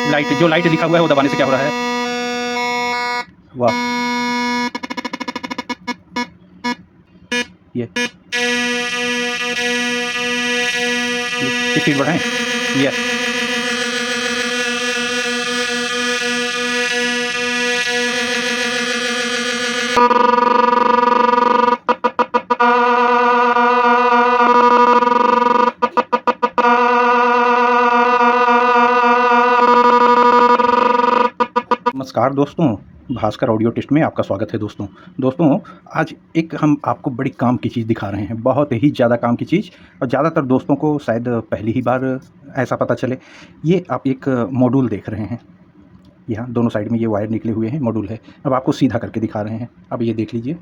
Light, जो light लिखा हुआ है वो दबाने से क्या हो रहा है, वाह, ये स्पीड बढ़ाएं, ये नमस्कार दोस्तों, भास्कर ऑडियो टेस्ट में आपका स्वागत है दोस्तों। दोस्तों, आज एक हम आपको बड़ी काम की चीज़ दिखा रहे हैं, बहुत ही ज़्यादा काम की चीज़, और ज़्यादातर दोस्तों को शायद पहली ही बार ऐसा पता चले। ये आप एक मॉड्यूल देख रहे हैं, यहाँ दोनों साइड में ये वायर निकले हुए हैं, मॉड्यूल है। अब आपको सीधा करके दिखा रहे हैं। अब ये देख लीजिए,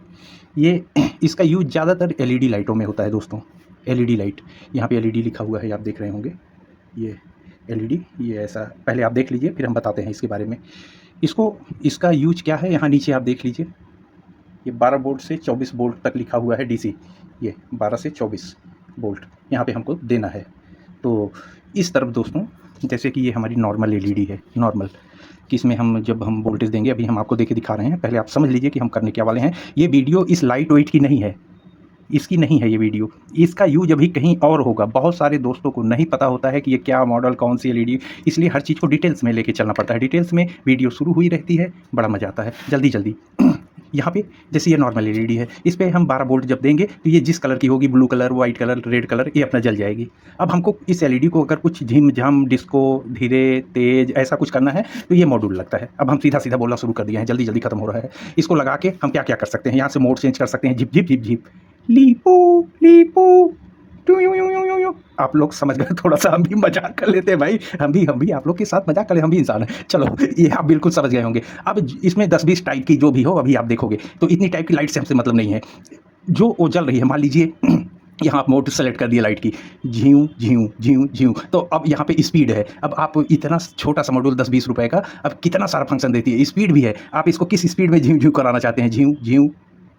ये इसका यूज़ ज़्यादातर एलईडी लाइटों में होता है दोस्तों। एलईडी लाइट, यहाँ पे एलईडी लिखा हुआ है, आप देख रहे होंगे, ये एलईडी, ये ऐसा। पहले आप देख लीजिए, फिर हम बताते हैं इसके बारे में। इसका यूज क्या है, यहाँ नीचे आप देख लीजिए, ये 12 वोल्ट से 24 वोल्ट तक लिखा हुआ है डीसी। ये 12 से 24 वोल्ट यहाँ पे हमको देना है। तो इस तरफ दोस्तों, जैसे कि ये हमारी नॉर्मल एलईडी है, नॉर्मल कि इसमें हम जब हम वोल्टेज देंगे, अभी हम आपको देके दिखा रहे हैं। पहले आप समझ लीजिए कि हम करने क्या वाले हैं। ये वीडियो इस लाइट वेट की नहीं है, इसकी नहीं है ये वीडियो, इसका यूज अभी कहीं और होगा। बहुत सारे दोस्तों को नहीं पता होता है कि ये क्या मॉडल, कौन सी एलईडी, इसलिए हर चीज़ को डिटेल्स में लेके चलना पड़ता है। डिटेल्स में वीडियो शुरू हुई रहती है, बड़ा मज़ा आता है। जल्दी जल्दी यहाँ पे जैसे ये नॉर्मल एलईडी है, इस पर हम 12 वोल्ट जब देंगे तो ये जिस कलर की होगी, blue colour, white colour, red colour, ये अपना जल जाएगी। अब हमको इस एलईडी को अगर कुछ झिम झम, डिस्को, धीरे तेज ऐसा कुछ करना है तो ये मॉड्यूल लगता है। अब हम सीधा सीधा बोलना शुरू कर दिया है, जल्दी जल्दी खत्म हो रहा है। इसको लगा के हम क्या क्या कर सकते हैं, यहाँ से मोड चेंज कर सकते हैं, झिप झिप झिप झिप, लीपू लीपू, टू। आप लोग समझ गए, थोड़ा सा हम भी मजाक कर लेते हैं भाई, हम भी आप लोग के साथ मजाक करें, हम भी इंसान हैं। चलो, ये आप बिल्कुल समझ गए होंगे। अब इसमें 10-20 टाइप की जो भी हो, अभी आप देखोगे तो इतनी टाइप की लाइट से हमसे मतलब नहीं है। जो वो जल रही है, मान लीजिए यहाँ आप मोड सेलेक्ट कर दिया लाइट की, झीं झीं झीं झीं, तो अब यहाँ पे स्पीड है। अब आप इतना छोटा सा मॉड्यूल 10-20 रुपए का, अब कितना सारा फंक्शन देती है, स्पीड भी है। आप इसको किस स्पीड में झीं झीं कराना चाहते हैं, झीं झीं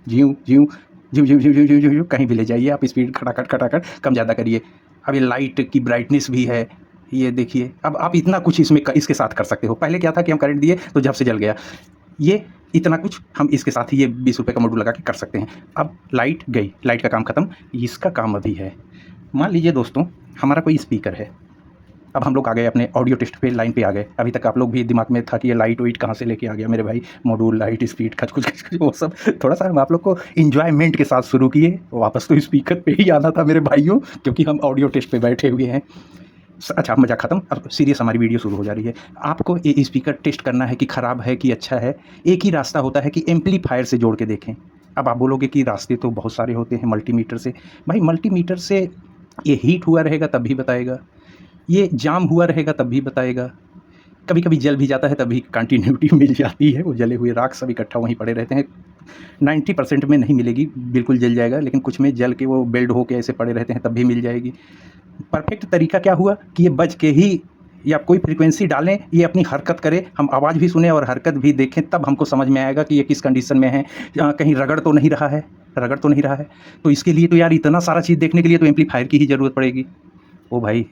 झीं झीं झिम झिम झिम झिम झिम झिम, कहीं भी ले जाइए आप, स्पीड खटाखट कम ज़्यादा करिए। अब ये लाइट की ब्राइटनेस भी है, ये देखिए। अब आप इतना कुछ इसमें इसके साथ कर सकते हो। पहले क्या था कि हम करंट दिए तो झप से जल गया, ये इतना कुछ हम इसके साथ ही ये 20 रुपये का मॉड्यूल लगा के कर सकते हैं। अब लाइट गई, लाइट का काम ख़त्म, इसका काम अभी है। मान लीजिए दोस्तों, हमारा कोई स्पीकर है। अब हम लोग आ गए अपने ऑडियो टेस्ट पे, लाइन पे आ गए। अभी तक आप लोग भी दिमाग में था कि ये लाइट वेट कहाँ से लेके आ गया मेरे भाई, मॉड्यूल, लाइट, स्पीड, खच कुछ वो सब थोड़ा सा हम आप लोग को इन्जॉयमेंट के साथ शुरू किए। वापस तो स्पीकर पे ही आना था मेरे भाइयों, क्योंकि हम ऑडियो टेस्ट पे बैठे हुए हैं। अच्छा, मजाक ख़त्म, अब सीरियस हमारी वीडियो शुरू हो जा रही है। आपको ये स्पीकर टेस्ट करना है कि ख़राब है कि अच्छा है। एक ही रास्ता होता है कि एम्पलीफायर से जोड़ के देखें। अब आप बोलोगे कि रास्ते तो बहुत सारे होते हैं, मल्टीमीटर से। भाई मल्टीमीटर से ये हीट हुआ रहेगा तब भी बताएगा, ये जाम हुआ रहेगा तब भी बताएगा, कभी कभी जल भी जाता है तब भी कंटिन्यूटी मिल जाती है। वो जले हुए राख सब इकट्ठा वहीं पड़े रहते हैं। 90% में नहीं मिलेगी, बिल्कुल जल जाएगा, लेकिन कुछ में जल के वो बेल्ड होके ऐसे पड़े रहते हैं तब भी मिल जाएगी। परफेक्ट तरीका क्या हुआ कि ये बज के ही, या कोई फ्रीक्वेंसी डालें, ये अपनी हरकत करे, हम आवाज़ भी सुने और हरकत भी देखें, तब हमको समझ में आएगा कि ये किस कंडीशन में है। कहीं रगड़ तो नहीं रहा है, रगड़ तो नहीं रहा है। तो इसके लिए तो यार इतना सारा चीज़ देखने के लिए तो एम्पलीफायर की ही ज़रूरत पड़ेगी। ओ भाई,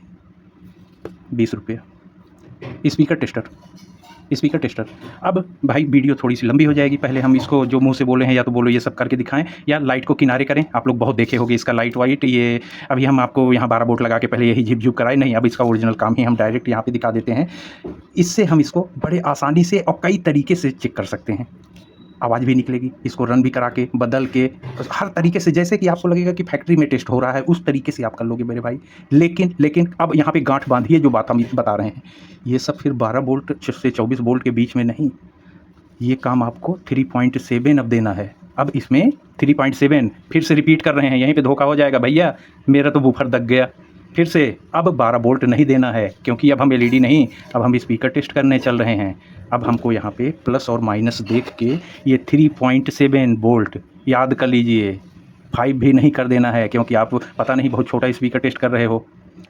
20 रुपये स्पीकर टेस्टर। अब भाई वीडियो थोड़ी सी लंबी हो जाएगी। पहले हम इसको जो मुंह से बोले हैं, या तो बोलो ये सब करके दिखाएं, या लाइट को किनारे करें। आप लोग बहुत देखे होंगे इसका लाइट वाइट। ये अभी हम आपको यहाँ 12 वोल्ट लगा के पहले यही झिप झिप कराए नहीं, अब इसका ओरिजिनल काम ही हम डायरेक्ट यहाँ पे दिखा देते हैं। इससे हम इसको बड़े आसानी से और कई तरीके से चेक कर सकते हैं। आवाज़ भी निकलेगी, इसको रन भी करा के, बदल के, हर तरीके से, जैसे कि आपको लगेगा कि फैक्ट्री में टेस्ट हो रहा है, उस तरीके से आप कर लोगे मेरे भाई। लेकिन अब यहाँ पे गांठ बांधिए, जो बात हम बता रहे हैं, ये सब फिर 12 वोल्ट से 24 वोल्ट के बीच में नहीं। ये काम आपको 3.7 अब देना है। अब इसमें 3.7 फिर से रिपीट कर रहे हैं, यहीं पे धोखा हो जाएगा भैया, मेरा तो बूफर दग गया। फिर से अब 12 वोल्ट नहीं देना है, क्योंकि अब हम एलईडी नहीं, अब हम स्पीकर टेस्ट करने चल रहे हैं। अब हमको यहाँ पे प्लस और माइनस देख के ये 3.7 वोल्ट याद कर लीजिए। 5 भी नहीं कर देना है, क्योंकि आप पता नहीं बहुत छोटा स्पीकर टेस्ट कर रहे हो,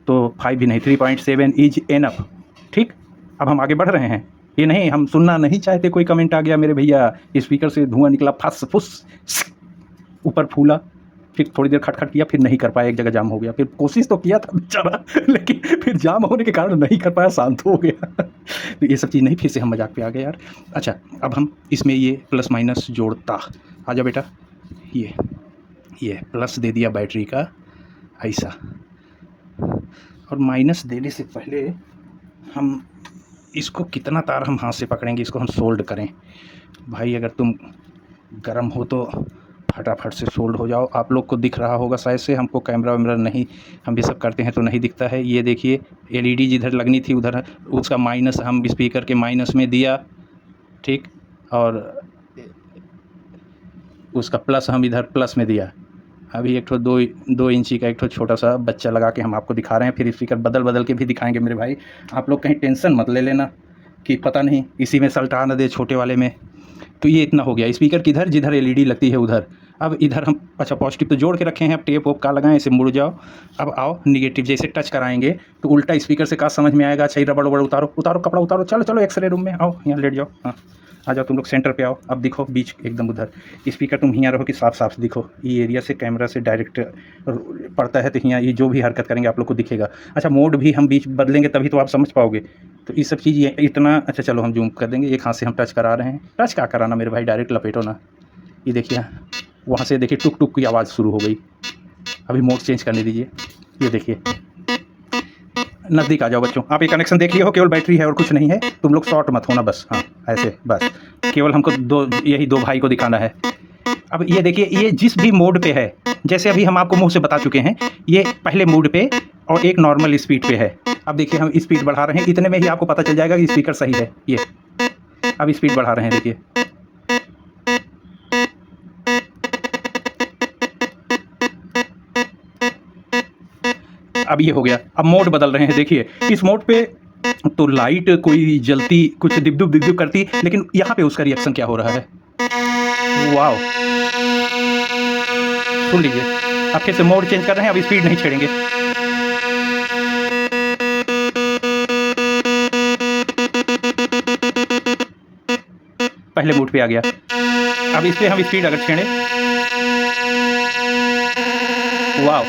तो 5 भी नहीं, 3.7 इज एनफ। ठीक, अब हम आगे बढ़ रहे हैं। ये नहीं, हम सुनना नहीं चाहते। कोई कमेंट आ गया मेरे भैया, स्पीकर से धुआं निकला, फस फुस, ऊपर फूला, फिर थोड़ी देर खटखट किया, फिर नहीं कर पाया, एक जगह जाम हो गया। फिर कोशिश तो किया था बेचारा, लेकिन फिर जाम होने के कारण नहीं कर पाया, शांत हो गया। तो ये सब चीज़ नहीं, फिर से हम मजाक पे आ गए यार। अच्छा, अब हम इसमें ये प्लस माइनस जोड़ता, आ जा बेटा। ये प्लस दे दिया बैटरी का ऐसा, और माइनस देने से पहले हम इसको कितना तार हम हाथ से पकड़ेंगे, इसको हम सोल्ड करें। भाई अगर तुम गर्म हो तो फटाफट से सोल्ड हो जाओ। आप लोग को दिख रहा होगा शायद से, हमको कैमरा वैमरा नहीं, हम ये सब करते हैं तो नहीं दिखता है। ये देखिए एलईडी जिधर लगनी थी उधर उसका माइनस हम स्पीकर के माइनस में दिया, ठीक, और उसका प्लस हम इधर प्लस में दिया। अभी एक ठो 2 इंची का एक ठो छोटा सा बच्चा लगा के हम आपको दिखा रहे हैं, फिर स्पीकर बदल बदल के भी दिखाएंगे मेरे भाई। आप लोग कहीं टेंशन मत ले लेना कि पता नहीं इसी में सल्टा न दे छोटे वाले में। तो ये इतना हो गया, स्पीकर किधर जिधर एलईडी लगती है उधर। अब इधर हम अच्छा पॉजिटिव तो जोड़ के रखे हैं, अब टेप वोप का लगाएं, इसे मुड़ जाओ। अब आओ निगेटिव, जैसे टच कराएंगे तो उल्टा स्पीकर से का समझ में आएगा। अच्छा रबड़ वबड़ उतारो उतारो, कपड़ा उतारो, चलो चलो एक्सरे रूम में आओ, यहाँ लेट जाओ। हाँ आ जाओ तुम लोग सेंटर पे आओ। अब दिखो बीच एकदम उधर स्पीकर, तुम यहाँ रहो कि साफ साफ दिखो। ये एरिया से कैमरा से डायरेक्ट पड़ता है, तो यहाँ ये जो भी हरकत करेंगे आप लोग को दिखेगा। अच्छा मोड भी हम बीच बदलेंगे तभी तो आप समझ पाओगे। तो ये सब चीज़ ये इतना अच्छा, चलो हम जूम कर देंगे। एक हाथ से हम टच करा रहे हैं, टच क्या कराना मेरे भाई, डायरेक्ट लपेटो ना। ये देखिए वहाँ से देखिए टुक टुक की आवाज़ शुरू हो गई। अभी मोड चेंज करने दीजिए। ये देखिए नज़दीक आ जाओ बच्चों, आप ये कनेक्शन देख लिए हो, केवल बैटरी है और कुछ नहीं है। तुम लोग शॉर्ट मत होना बस, हाँ ऐसे बस, केवल हमको यही दो भाई को दिखाना है। अब ये देखिए ये जिस भी मोड पे है, जैसे अभी हम आपको मुंह से बता चुके हैं, ये पहले मोड पे और एक नॉर्मल स्पीड पे है। अब देखिए हम स्पीड बढ़ा रहे हैं, इतने में ही आपको पता चल जाएगा कि स्पीकर सही है। ये अब स्पीड बढ़ा रहे हैं, देखिए अब ये हो गया। अब मोड बदल रहे हैं, देखिए इस मोड पे तो लाइट कोई जलती कुछ दिबदुब दिबदुब करती, लेकिन यहाँ पे उसका रिएक्शन क्या हो रहा है, वाओ सुन लीजिए। अब फिर से मोड चेंज कर रहे हैं, अब स्पीड नहीं छेड़ेंगे। पहले मोड पे आ गया। अब इस पे हम स्पीड अगर छेड़े, वाओ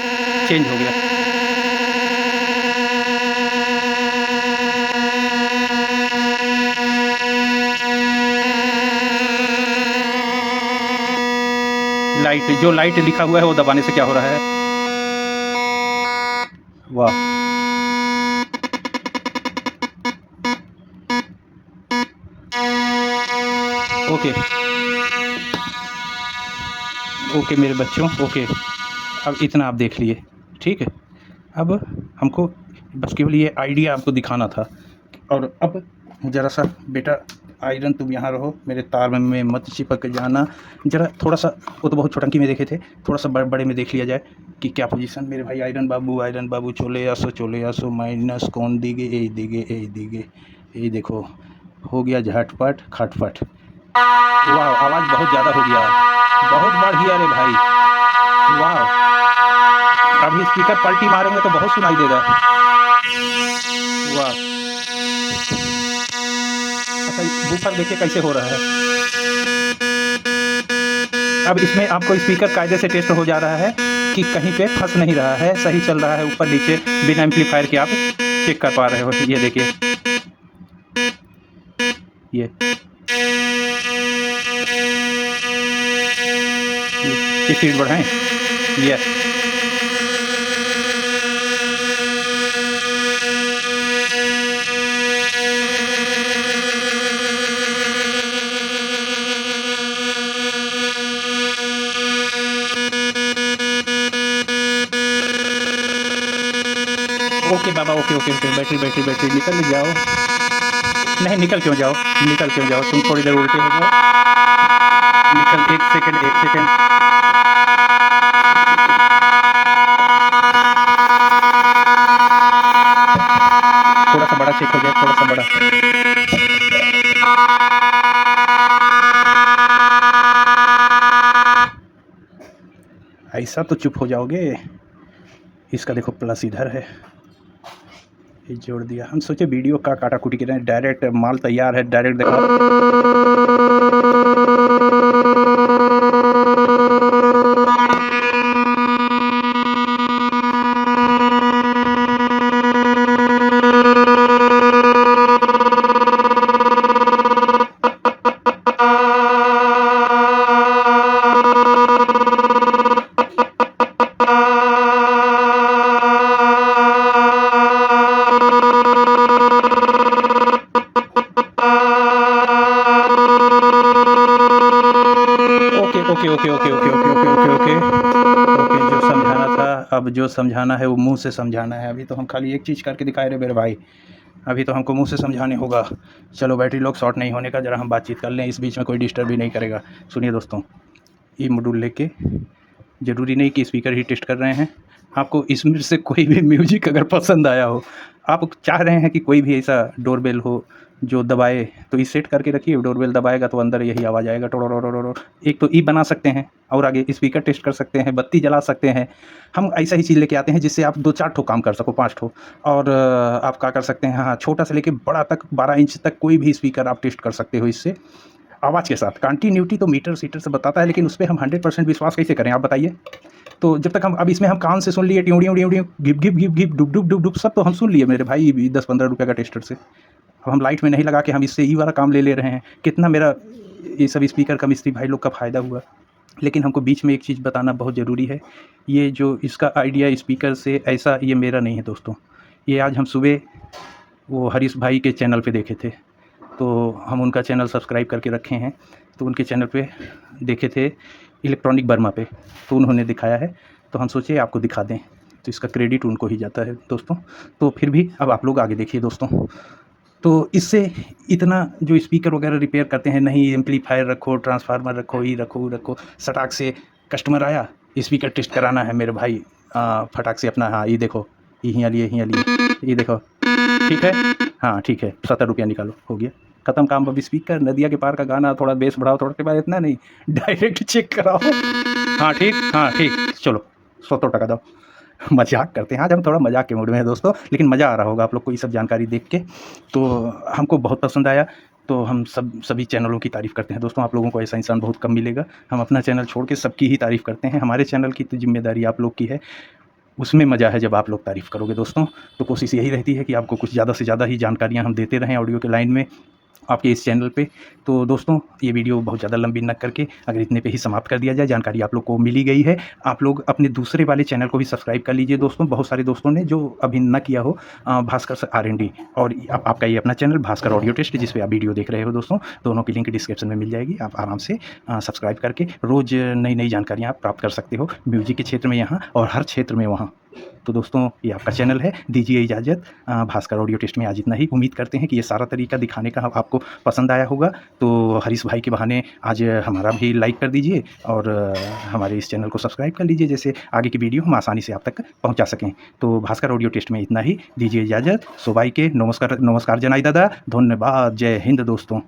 चेंज हो गया। लाइट, जो लाइट लिखा हुआ है वो दबाने से क्या हो रहा है, वाह ओके ओके मेरे बच्चों, ओके अब इतना आप देख लिए, ठीक है। अब हमको बस केवल ये आइडिया आपको दिखाना था। और अब ज़रा सा बेटा आयरन तुम यहाँ रहो, मेरे तार में मत चिपक जाना। ज़रा थोड़ा सा, वो तो बहुत छोटंकी में देखे थे, थोड़ा सा बड़े में देख लिया जाए कि क्या पोजीशन। मेरे भाई आयरन बाबू चले आसो माइनस कौन दिगे ए दिगे ए देखो हो गया झटपट खटपट। वाह आवाज़ बहुत ज़्यादा हो गया, बहुत बढ़िया रे भाई, वाह। अभी स्पीकर पलटी मारेंगे तो बहुत सुनाई देगा, वाह। अच्छा बूफर देखिए कैसे हो रहा है। अब इसमें आपको स्पीकर कायदे से टेस्ट हो जा रहा है कि कहीं पे फंस नहीं रहा है, सही चल रहा है ऊपर नीचे बिना एम्पलीफायर के, आप चेक कर पा रहे हो। ये देखिए ये स्पीड बढ़ाएं, ये ओके बाबा ओके बैटरी निकल जाओ। नहीं निकल क्यों जाओ, तुम थोड़ी देर उल्टे हो जाओ, निकल एक सेकंड। थोड़ा सा बड़ा चेक हो जाए, थोड़ा सा बड़ा। ऐसा तो चुप हो जाओगे। इसका देखो प्लस इधर है, ये जोड़ दिया। हम सोचे वीडियो का काटा कुटी के रहे, डायरेक्ट माल तैयार है, डायरेक्ट देखो। Okay okay okay okay okay okay okay okay जो समझाना था, अब जो समझाना है वो मुंह से समझाना है। अभी तो हम खाली एक चीज़ करके दिखाए रहे मेरे भाई, अभी तो हमको मुंह से समझाने होगा। चलो बैटरी लॉक शॉर्ट नहीं होने का ज़रा हम बातचीत कर लें, इस बीच में कोई डिस्टर्ब भी नहीं करेगा। सुनिए दोस्तों, ये मॉड्यूल लेके ज़रूरी नहीं कि स्पीकर ही टेस्ट कर रहे हैं, आपको इसमें से कोई भी म्यूजिक अगर पसंद आया हो, आप चाह रहे हैं कि कोई भी ऐसा डोरबेल हो जो दबाए, तो ये सेट करके रखिए। डोरबेल दबाएगा तो अंदर यही आवाज़ आएगा, टोरोरोरोरो। एक तो ई बना सकते हैं और आगे स्पीकर टेस्ट कर सकते हैं, बत्ती जला सकते हैं। हम ऐसा ही चीज़ लेके आते हैं जिससे आप 2-4 ठो काम कर सको, 5 ठो। और आप क्या कर सकते हैं, हाँ, छोटा से लेके बड़ा तक 12 इंच तक कोई भी स्पीकर आप टेस्ट कर सकते हो इससे आवाज़ के साथ। कंटिन्यूटी तो मीटर सीटर से बताता है, लेकिन उस पे हम 100% विश्वास कैसे करें, आप बताइए। तो जब तक हम अब इसमें हम कान से सुन लिए ट्यूं ट्यूं ट्यूं ट्यूं, घिप घिप घिप घिप, डुब डुब डुब डुब, सब तो हम सुन लिए मेरे भाई 10-15 रुपये का टेस्टर से। अब हम लाइट में नहीं लगा के हम इससे ई वाला काम ले रहे हैं। कितना मेरा ये सब स्पीकर का मिस्त्री भाई लोग का फ़ायदा हुआ। लेकिन हमको बीच में एक चीज़ बताना बहुत ज़रूरी है, ये जो इसका आइडिया स्पीकर से ऐसा ये मेरा नहीं है दोस्तों। ये आज हम सुबह वो हरीश भाई के चैनल पे देखे थे, तो हम उनका चैनल सब्सक्राइब करके रखे हैं, तो उनके चैनल पे देखे थे इलेक्ट्रॉनिक बर्मा पे, तो उन्होंने दिखाया है, तो हम सोचे आपको दिखा दें, तो इसका क्रेडिट उनको ही जाता है दोस्तों। तो फिर भी अब आप लोग आगे देखिए दोस्तों। तो इससे इतना जो स्पीकर वगैरह रिपेयर करते हैं, नहीं एम्पलीफायर रखो, ट्रांसफार्मर रखो, ये रखो रखो, सटाक से कस्टमर आया स्पीकर टेस्ट कराना है मेरे भाई, फटाक से अपना, हाँ ये देखो, ये यहाँ लिए, ये देखो, ठीक है, हाँ ठीक है, 70 रुपया निकालो, हो गया ख़त्म काम। अब स्पीकर नदिया के पार का गाना, थोड़ा बेस बढ़ाओ, थोड़ा के बाद इतना नहीं, डायरेक्ट चेक कराओ। हाँ ठीक, चलो 70 टका दो। मजाक करते हैं, आज हम थोड़ा मजाक के मूड में हैं दोस्तों, लेकिन मज़ा आ रहा होगा आप लोग को ये सब जानकारी देख के। तो हमको बहुत पसंद आया, तो हम सभी चैनलों की तारीफ़ करते हैं दोस्तों। आप लोगों को ऐसा इंसान बहुत कम मिलेगा। हम अपना चैनल छोड़ के सबकी ही तारीफ़ करते हैं। हमारे चैनल की तो जिम्मेदारी आप लोग की है, उसमें मज़ा है जब आप लोग तारीफ़ करोगे दोस्तों। तो कोशिश यही रहती है कि आपको कुछ ज़्यादा से ज़्यादा ही जानकारियाँ हम देते रहें ऑडियो के लाइन में आपके इस चैनल पे। तो दोस्तों ये वीडियो बहुत ज़्यादा लंबी न करके अगर इतने पे ही समाप्त कर दिया जाए, जानकारी आप लोग को मिली गई है। आप लोग अपने दूसरे वाले चैनल को भी सब्सक्राइब कर लीजिए दोस्तों। बहुत सारे दोस्तों ने जो अभी न किया हो, भास्कर R&D, और आपका ये अपना चैनल भास्कर ऑडियो टेस्ट, जिस पे आप वीडियो देख रहे हो दोस्तों, दोनों की लिंक डिस्क्रिप्शन में मिल जाएगी। आप आराम से सब्सक्राइब करके रोज़ नई जानकारियाँ आप प्राप्त कर सकते हो, म्यूजिक के क्षेत्र में यहाँ और हर क्षेत्र में वहाँ। तो दोस्तों ये आपका चैनल है, दीजिए इजाज़त। भास्कर ऑडियो टेस्ट में आज इतना ही। उम्मीद करते हैं कि ये सारा तरीका दिखाने का आपको पसंद आया होगा। तो हरीश भाई के बहाने आज हमारा भी लाइक कर दीजिए और हमारे इस चैनल को सब्सक्राइब कर लीजिए, जैसे आगे की वीडियो हम आसानी से आप तक पहुंचा सकें। तो भास्कर ऑडियो टेस्ट में इतना ही, दीजिए इजाज़त। सो भाई के नमस्कार जनाई दादा, धन्यवाद, जय हिंद दोस्तों।